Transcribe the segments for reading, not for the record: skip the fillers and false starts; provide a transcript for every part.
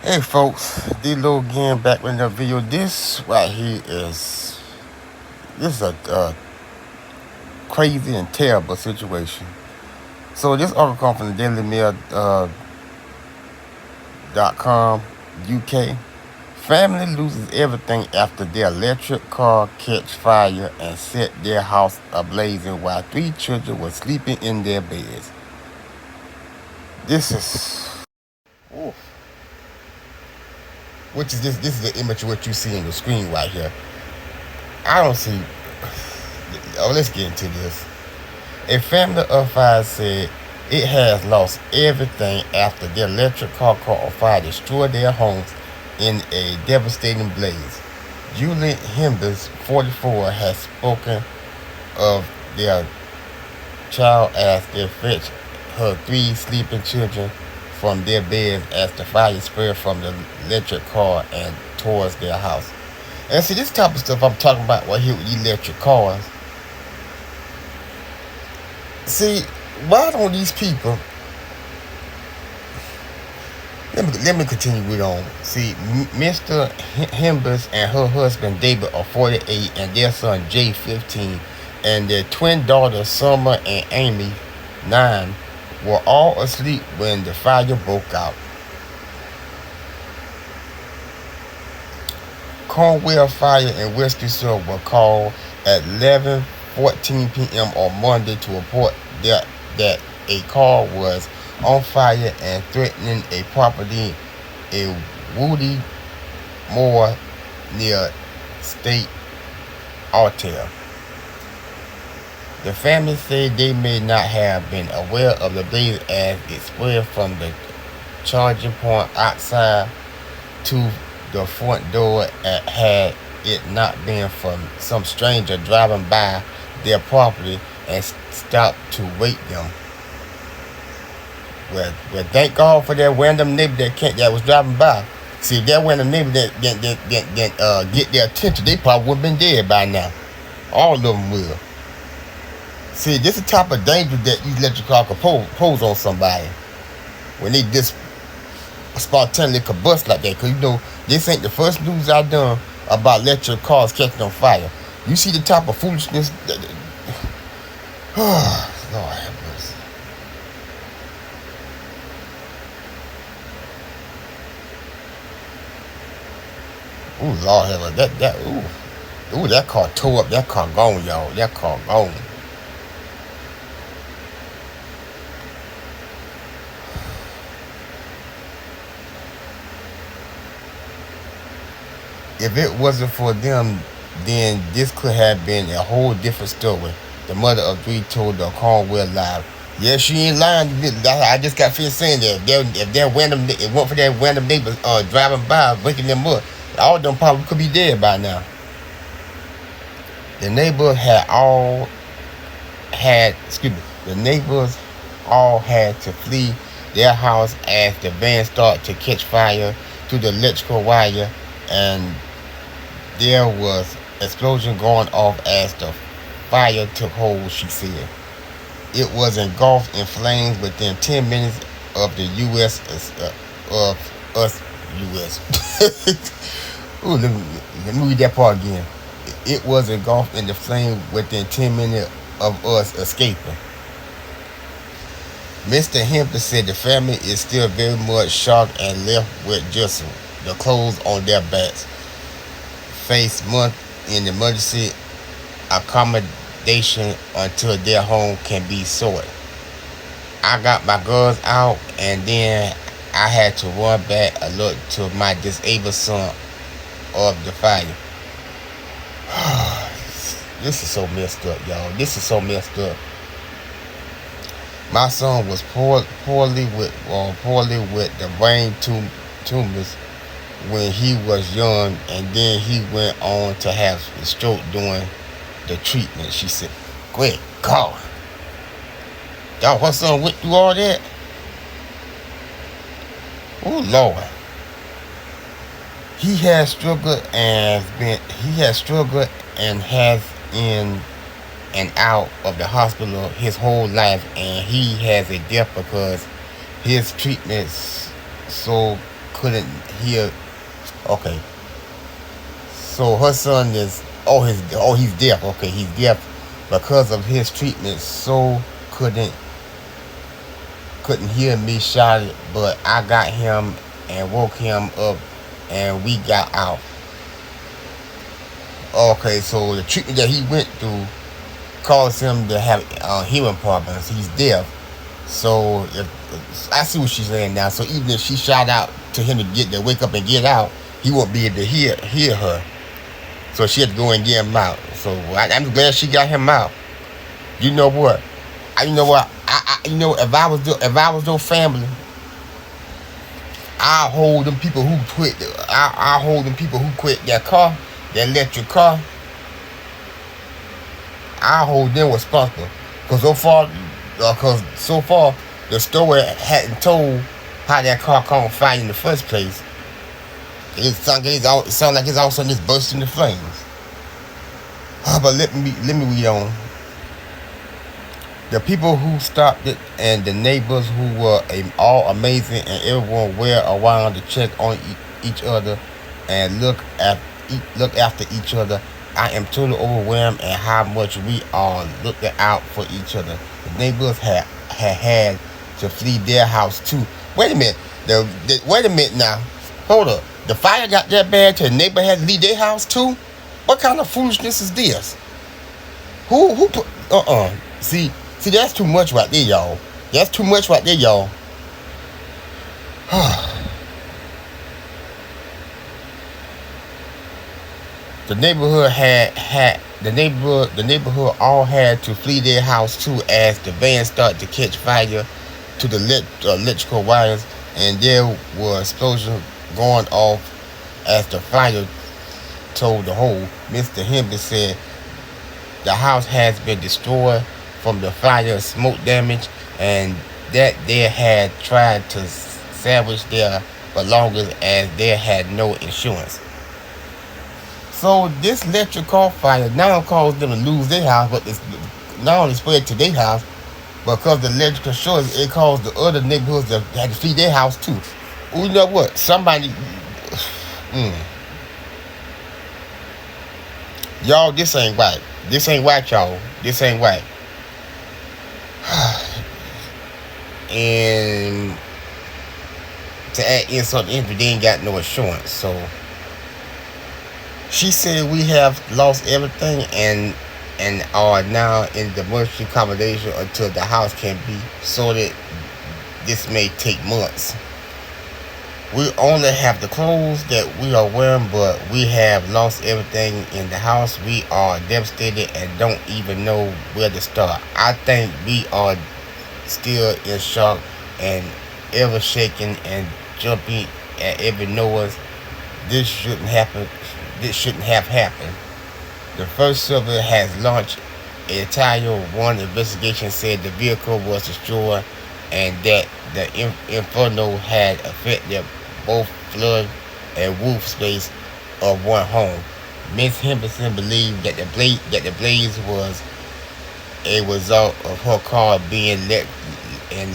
Hey folks, D-Lo again back with another video. This right here is a crazy and terrible situation. So this article comes from the Daily Mail .com UK. Family loses everything after their electric car catch fire and set their house ablaze while three children were sleeping in their beds. This is oof. Which is this is the image of what you see on the screen right here. I don't see. Oh, let's get into this. A family of five said it has lost everything after their electric car caught fire destroyed their homes in a devastating blaze. Julie Himbers, 44, has spoken of their child as they fetched her three sleeping children from their beds as the fire spread from the electric car and towards their house. And see, this type of stuff I'm talking about right here with electric cars. See, why don't these people? Let me continue with on. See, Mr. Himbers and her husband David are 48, and their son Jay 15, and their twin daughters Summer and Amy 9 were all asleep when the fire broke out. Cornwall Fire and Rescue Service were called at 11:14 p.m. on Monday to report that a car was on fire and threatening a property in Woody Moore near State Hotel. The family said they may not have been aware of the blaze as it spread from the charging point outside to the front door had it not been for some stranger driving by their property and stopped to wake them. Well, thank God for that random neighbor that was driving by. See, if that random neighbor that get their attention, they probably would have been dead by now. All of them will. See, this is the type of danger that these electric cars can pose on somebody when they just spontaneously combust like that. Because, you know, this ain't the first news I've done about electric cars catching on fire. You see the type of foolishness that... Oh, Lord have mercy. Ooh, Lord have mercy. Ooh, that car tore up. That car gone, y'all. That car gone. If it wasn't for them, then this could have been a whole different story. The mother of three told the Cornwall Live. Yeah, she ain't lying. I just got finished saying that. If that random, it weren't for that random neighbor driving by, waking them up, all of them probably could be dead by now. The neighbors all had to flee their house as the van started to catch fire to the electrical wire, and there was explosion going off as the fire took hold, she said. It was engulfed in flames within 10 minutes of the U.S. Ooh, let me read that part again. It was engulfed in the flame within 10 minutes of us escaping. Mr. Hempton said the family is still very much shocked and left with just the clothes on their backs. Face month in emergency accommodation until their home can be sorted. I got my girls out and then I had to run back alert to my disabled son of the fire. This is so messed up, y'all. This is so messed up. My son was poorly with the brain tumors when he was young, and then he went on to have a stroke during the treatment. She said, "Great God, y'all, her son went through all that? Oh Lord." He has struggled and has in and out of the hospital his whole life, and he has a death because his treatments so couldn't hear. Okay, so her son is he's deaf. Okay, he's deaf because of his treatment. So couldn't hear me shout it, but I got him and woke him up, and we got out. Okay, so the treatment that he went through caused him to have hearing problems. He's deaf. So if I see what she's saying now. So even if she shout out to him to wake up and get out, he won't be able to hear her. So she had to go and get him out. So I'm glad she got him out. You know what? If I was their family, I'll hold them people who quit. I'll hold them people who quit their car, their electric car. I'll hold them responsible. Cause so far the store hadn't told how that car caught fire in the first place. It sounds like it's all of a sudden just burst into flames. But let me read on. The people who stopped it and the neighbors who were all amazing, and everyone were around to check on each other and look after each other. I am totally overwhelmed at how much we are looking out for each other. The neighbors had to flee their house too. Wait a minute. Wait a minute now. Hold up. The fire got that bad till the neighbor had to leave their house too? What kind of foolishness is this? Who put See, that's too much right there, y'all. That's too much right there, y'all. The neighborhood the neighborhood all had to flee their house too as the van started to catch fire to the electrical wires, and there were explosions going off as the fire told the whole. Mr. Henry said the house has been destroyed from the fire, smoke damage, and that they had tried to salvage their belongings as they had no insurance. So this electric car fire now caused them to lose their house, but it's not only spread to their house, because the electrical short, it caused the other neighborhoods that had to flee their house too. Well, you know what? Somebody, y'all, this ain't right. This ain't right, y'all. This ain't right. And to add insult to injury, they ain't got no insurance. So she said we have lost everything and are now in the emergency accommodation until the house can be sorted. This may take months. We only have the clothes that we are wearing, but we have lost everything in the house. We are devastated and don't even know where to start. I think we are still in shock and ever shaking and jumping at every noise. This shouldn't happen. This shouldn't have happened. The First Service has launched a Title 1 investigation, said the vehicle was destroyed and that the inferno had affected both flood and roof space of one home. Ms. Henderson believed that the blaze was a result of her car being an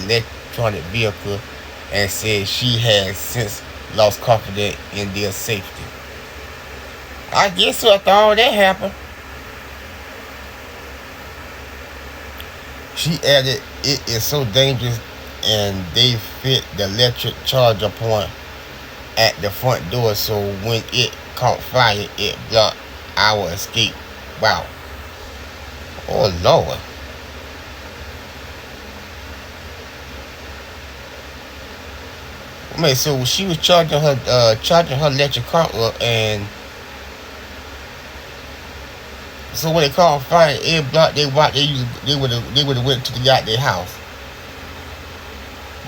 electronic vehicle, and said she has since lost confidence in their safety. I guess so after all that happened. She added, it is so dangerous, and they fit the electric charger point at the front door, so when it caught fire, it blocked our escape. Wow. Oh, Lord. I mean, so she was charging her electric car up, and so when they called fire, it blocked they would have went to their house.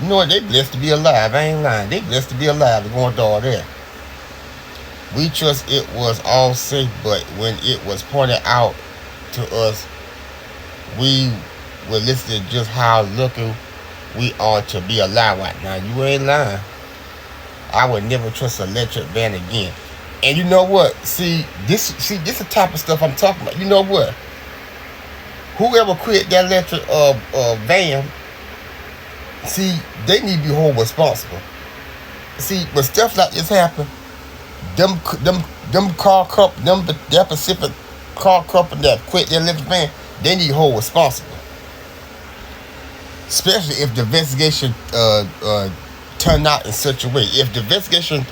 You know what? They blessed to be alive. I ain't lying. They blessed to be alive to go into all that. We trust it was all safe, but when it was pointed out to us, we were listening to just how lucky we are to be alive right now. You ain't lying. I would never trust an electric van again. And you know what? See this the type of stuff I'm talking about. You know what? Whoever quit that electric van, see, they need to be held responsible. See, when stuff like this happen, them car couple, that Pacific car couple that quit their electric van, they need to hold responsible. Especially if the investigation turn out in such a way. If the investigation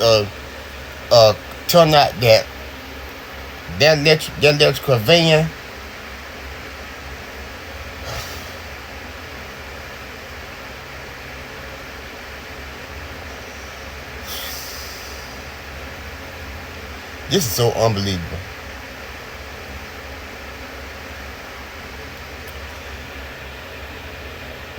turn out that that electrical van this is so unbelievable.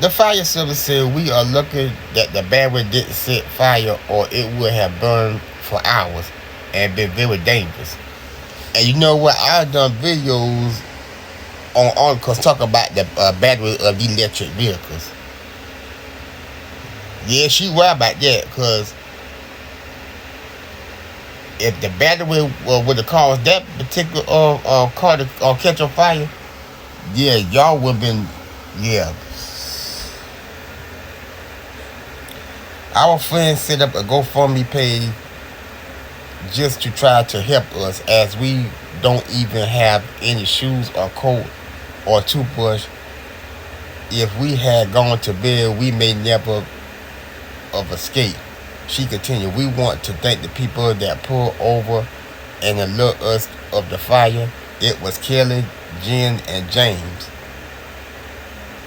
The fire service said we are lucky that the battery didn't set fire or it would have burned for hours and been very dangerous. And you know what? I've done videos on articles talk about the battery of the electric vehicles. Yeah, she right about that, because if the battery would have caused that particular car to catch on fire, yeah, y'all would have been, yeah. Our friends set up a GoFundMe page just to try to help us, as we don't even have any shoes or coat or toothbrush. If we had gone to bed, we may never have escaped. She continued, we want to thank the people that pulled over and alert us of the fire. It was Kelly, Jen, and James.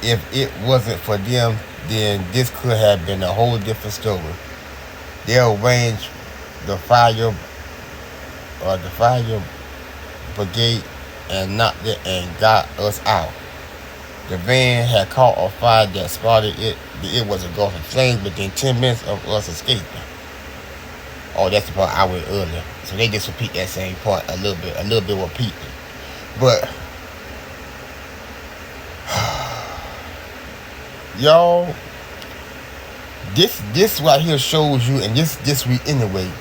If it wasn't for them, then this could have been a whole different story. They arranged the fire brigade and knocked it and got us out. The van had caught a fire that spotted it. It was engulfed in flames within 10 minutes of us escaping. Oh, that's the part I read earlier. So they just repeat that same part a little bit repeated. But y'all, this right here shows you, and this reiterate,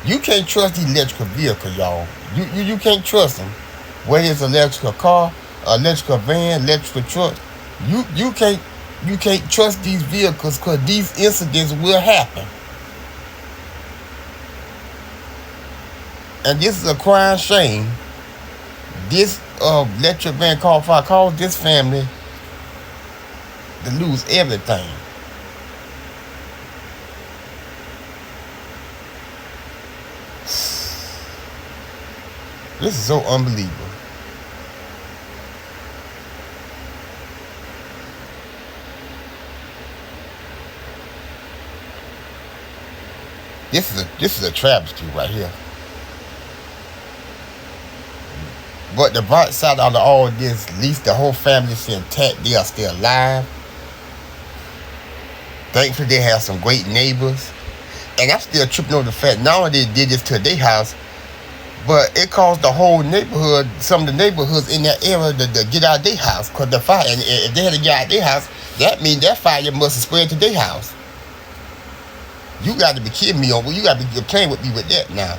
you can't trust the electrical vehicle, y'all. You can't trust them. Whether it's an electrical car, electrical van, electrical truck, you can't trust these vehicles, because these incidents will happen. And this is a crying shame. This electric van caught fire caused this family to lose everything. This is so unbelievable. This is a travesty right here. But the bright side out of all this, at least the whole family is intact. They are still alive. Thankfully, they have some great neighbors. And I'm still tripping over the fact not only they did this to their house, but it caused the whole neighborhood, some of the neighborhoods in that area to get out of their house. Because the fire, and if they had to get out of their house, that means that fire must have spread to their house. You got to be kidding me on, you got to be playing with me with that now.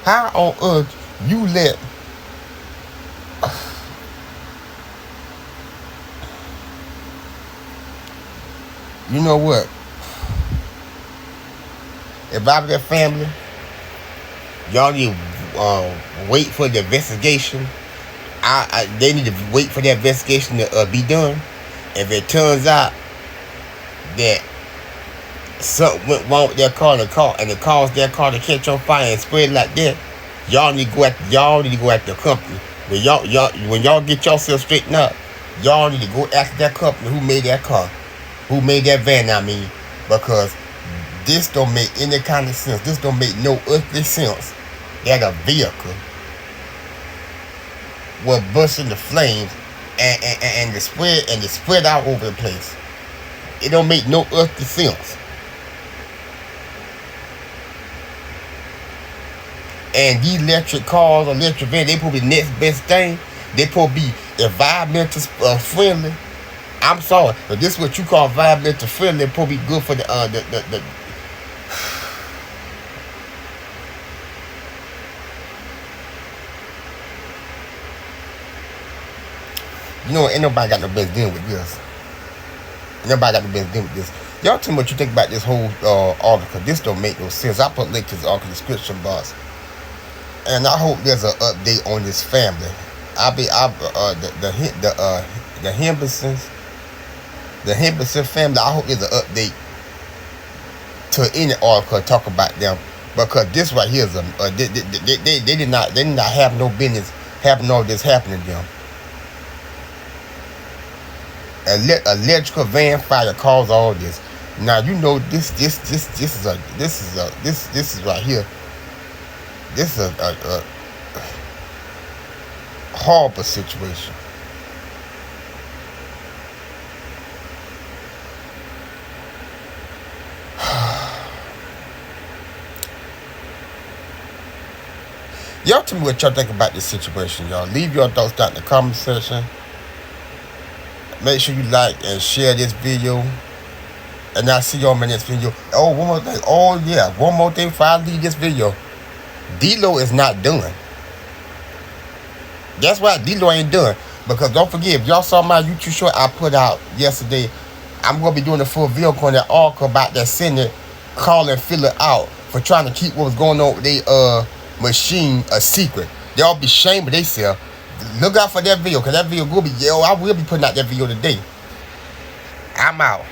How on earth you let you know what? If I was that family, y'all need to wait for the investigation. They need to wait for the investigation to be done. If it turns out that something went wrong with their car and it caused their car to catch on fire and spread like that, y'all need to go at the company. When y'all get yourself straightened up, y'all need to go after that company who made that car, who made that van. I mean, because this don't make any kind of sense. This don't make no earthly sense that a vehicle will burst into flames and the spread out over the place. It don't make no earthly sense. And these electric cars, electric vans, they probably the next best thing. They probably be environmental friendly. I'm sorry, but this is what you call environmental friendly. Probably good for the you know, ain't nobody got no business dealing with this. Nobody got no business dealing with this. Y'all tell me what you think about this whole article. This don't make no sense. I put link to the article description box, and I hope there's an update on this family. The Henderson family. I hope there's an update to any article talk about them, because this right here is they did not have no business having all this happening to them. Electrical van fire caused all this. Now you know this is right here. This is a horrible situation. Y'all tell me what y'all think about this situation, y'all. Leave your thoughts down in the comment section. Make sure you like and share this video. And I'll see y'all in my next video. Oh, one more thing. Oh, yeah. One more thing before I leave this video. D-Lo is not done. That's why D-Lo ain't done. Because don't forget, if y'all saw my YouTube short I put out yesterday, I'm going to be doing a full video on that article about that Senate calling Philip out for trying to keep what was going on with their machine a secret. They all be ashamed of themselves. Look out for that video, because that video will be, I will be putting out that video today. I'm out.